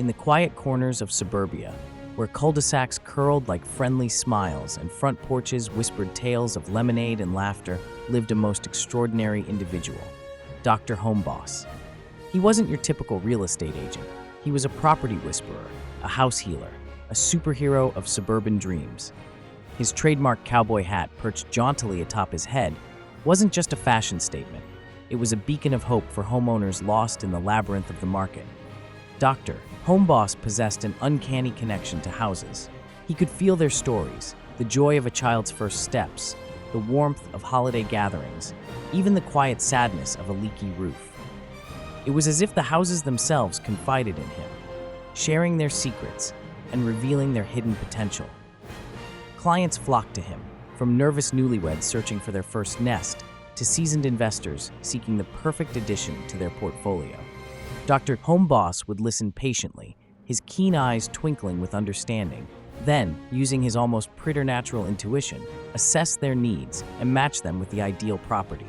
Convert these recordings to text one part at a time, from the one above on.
In the quiet corners of suburbia, where cul-de-sacs curled like friendly smiles and front porches whispered tales of lemonade and laughter, lived a most extraordinary individual, Dr. Homeboss. He wasn't your typical real estate agent. He was a property whisperer, a house healer, a superhero of suburban dreams. His trademark cowboy hat perched jauntily atop his head wasn't just a fashion statement. It was a beacon of hope for homeowners lost in the labyrinth of the market. Dr. Homeboss possessed an uncanny connection to houses. He could feel their stories, the joy of a child's first steps, the warmth of holiday gatherings, even the quiet sadness of a leaky roof. It was as if the houses themselves confided in him, sharing their secrets and revealing their hidden potential. Clients flocked to him, from nervous newlyweds searching for their first nest to seasoned investors seeking the perfect addition to their portfolio. Dr. Homeboss would listen patiently, his keen eyes twinkling with understanding, then, using his almost preternatural intuition, assess their needs and match them with the ideal property.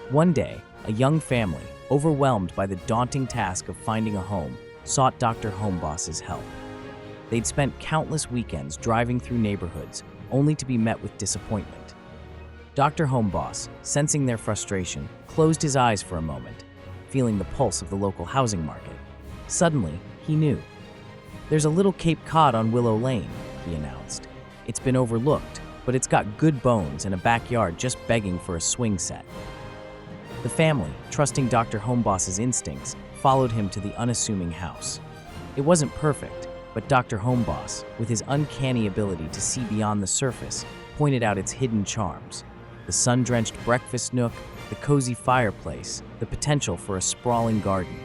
One day, a young family, overwhelmed by the daunting task of finding a home, sought Dr. Homeboss's help. They'd spent countless weekends driving through neighborhoods, only to be met with disappointment. Dr. Homeboss, sensing their frustration, closed his eyes for a moment, feeling the pulse of the local housing market. Suddenly, he knew. "There's a little Cape Cod on Willow Lane," he announced. "It's been overlooked, but it's got good bones and a backyard just begging for a swing set." The family, trusting Dr. Homeboss's instincts, followed him to the unassuming house. It wasn't perfect, but Dr. Homeboss, with his uncanny ability to see beyond the surface, pointed out its hidden charms. The sun-drenched breakfast nook, the cozy fireplace, the potential for a sprawling garden.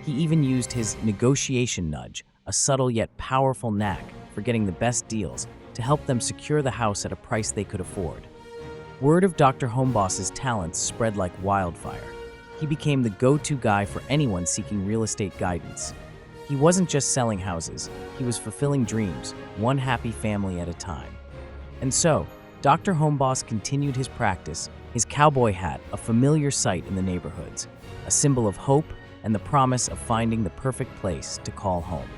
He even used his negotiation nudge, a subtle yet powerful knack for getting the best deals, to help them secure the house at a price they could afford. Word of Dr. Homeboss's talents spread like wildfire. He became the go-to guy for anyone seeking real estate guidance. He wasn't just selling houses, he was fulfilling dreams, one happy family at a time. And so, Dr. Homeboss continued his practice, his cowboy hat a familiar sight in the neighborhoods, a symbol of hope and the promise of finding the perfect place to call home.